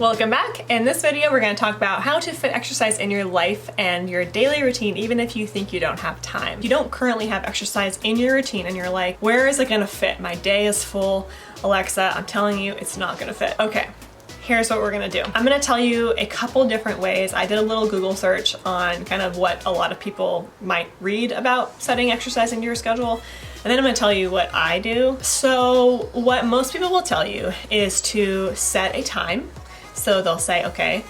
Welcome back. In this video, we're going to talk about how to fit exercise in your life and your daily routine, even if you think you don't have time. If you don't currently have exercise in your routine and you're like, where is it going to fit? My day is full. Alexa, I'm telling you, it's not going to fit. Okay. Here's what we're gonna do. I'm gonna tell you a couple different ways. I did a little Google search on kind of what a lot of people might read about setting exercise into your schedule. And then I'm gonna tell you what I do. So what most people will tell you is to set a time. So they'll say, okay,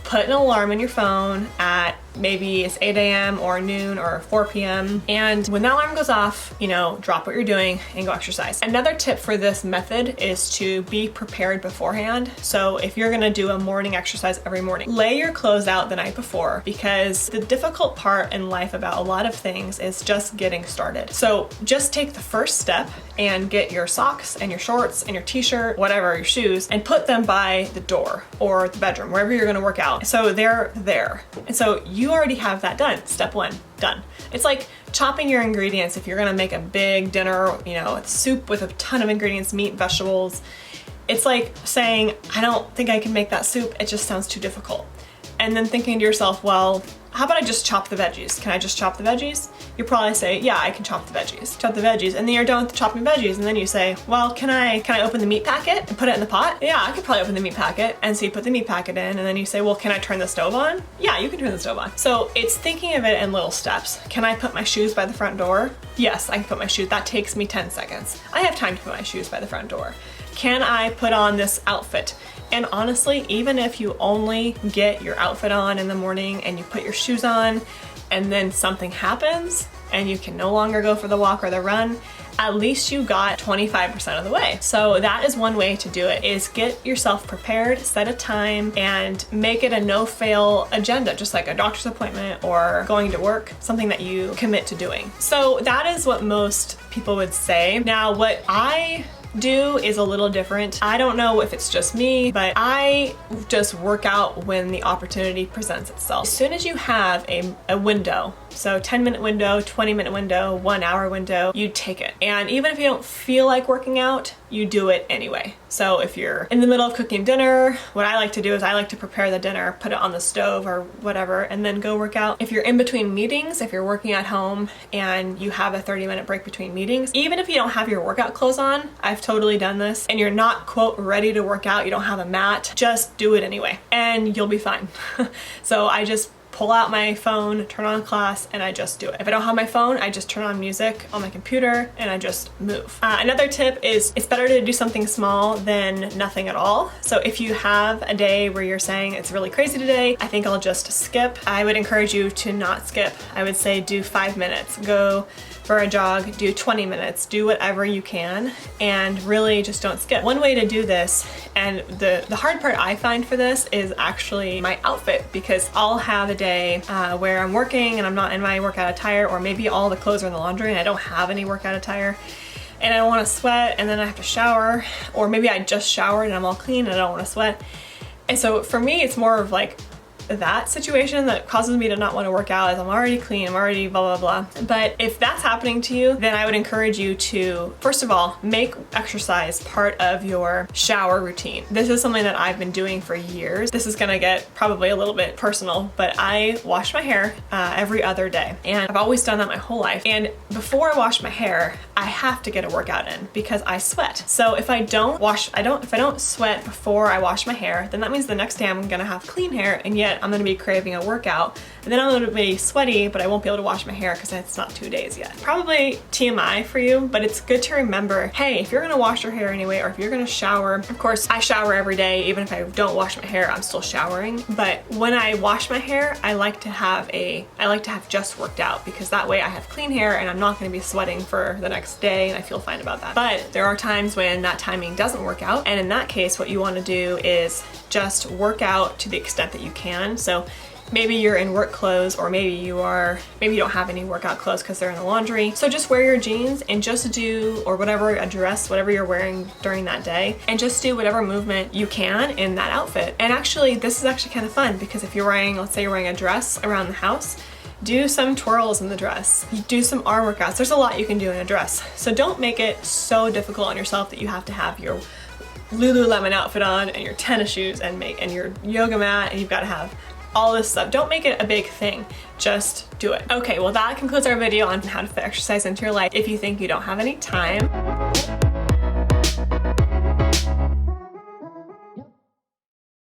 put an alarm in your phone at maybe it's 8 a.m. or noon or 4 p.m. And when that alarm goes off, drop what you're doing and go exercise. Another tip for this method is to be prepared beforehand. So if you're gonna do a morning exercise every morning, lay your clothes out the night before, because the difficult part in life about a lot of things is just getting started. So just take the first step and get your socks and your shorts and your t-shirt, whatever, your shoes, and put them by the door or the bedroom, wherever you're gonna work out. So they're there. And so you already have that done. Step one, done. It's like chopping your ingredients. If you're gonna make a big dinner, soup with a ton of ingredients, meat, vegetables, it's like saying, I don't think I can make that soup. It just sounds too difficult. And then thinking to yourself, well, how about I just chop the veggies? Can I just chop the veggies? You probably say, yeah, I can chop the veggies. Chop the veggies, and then you're done with chopping veggies, and then you say, well, can I open the meat packet and put it in the pot? Yeah, I could probably open the meat packet. And so you put the meat packet in, and then you say, well, can I turn the stove on? Yeah, you can turn the stove on. So it's thinking of it in little steps. Can I put my shoes by the front door? Yes, I can put my shoes. That takes me 10 seconds. I have time to put my shoes by the front door. Can I put on this outfit? And honestly, even if you only get your outfit on in the morning and you put your shoes on and then something happens and you can no longer go for the walk or the run, at least you got 25% of the way. So that is one way to do it, is get yourself prepared, set a time, and make it a no-fail agenda, just like a doctor's appointment or going to work, something that you commit to doing. So that is what most people would say. Now, what I do is a little different. I don't know if it's just me, but I just work out when the opportunity presents itself. As soon as you have a window, so 10-minute window, 20-minute window, 1 hour window, you take it. And even if you don't feel like working out, you do it anyway. So if you're in the middle of cooking dinner, what I like to do is I like to prepare the dinner, put it on the stove or whatever, and then go work out. If you're in between meetings, if you're working at home and you have a 30-minute break between meetings, even if you don't have your workout clothes on, I've totally done this, and you're not, quote, ready to work out, you don't have a mat, just do it anyway, and you'll be fine. So I just pull out my phone, turn on class, and I just do it. If I don't have my phone, I just turn on music on my computer and I just move. Another tip is it's better to do something small than nothing at all. So if you have a day where you're saying it's really crazy today, I think I'll just skip. I would encourage you to not skip. I would say do 5 minutes, go for a jog, do 20 minutes, do whatever you can, and really just don't skip. One way to do this, and the hard part I find for this is actually my outfit, because I'll have a day where I'm working and I'm not in my workout attire, or maybe all the clothes are in the laundry and I don't have any workout attire, and I don't want to sweat, and then I have to shower, or maybe I just showered and I'm all clean and I don't want to sweat. And so for me, it's more of like that situation that causes me to not want to work out, is I'm already clean, I'm already blah, blah, blah. But if that's happening to you, then I would encourage you to, first of all, make exercise part of your shower routine. This is something that I've been doing for years. This is gonna get probably a little bit personal, but I wash my hair every other day. And I've always done that my whole life. And before I wash my hair, I have to get a workout in because I sweat. So if I don't sweat before I wash my hair, then that means the next day I'm gonna have clean hair, and yet I'm gonna be craving a workout, and then I'm gonna be sweaty, but I won't be able to wash my hair because it's not 2 days yet. Probably TMI for you, but it's good to remember, hey, if you're gonna wash your hair anyway, or if you're gonna shower, of course, I shower every day. Even if I don't wash my hair, I'm still showering. But when I wash my hair, I like to have just worked out, because that way I have clean hair and I'm not gonna be sweating for the next day, and I feel fine about that. But there are times when that timing doesn't work out, and in that case, what you wanna do is just work out to the extent that you can. So maybe you're in work clothes, or maybe you don't have any workout clothes because they're in the laundry. So just wear your jeans and just do, or whatever, a dress, whatever you're wearing during that day, and just do whatever movement you can in that outfit. And actually, this is actually kind of fun, because if you're wearing, let's say you're wearing a dress around the house, do some twirls in the dress, do some arm workouts. There's a lot you can do in a dress. So don't make it so difficult on yourself that you have to have your Lululemon outfit on and your tennis shoes and your yoga mat, and you've got to have all this stuff. Don't make it a big thing, just do it. Okay, well that concludes our video on how to fit exercise into your life if you think you don't have any time.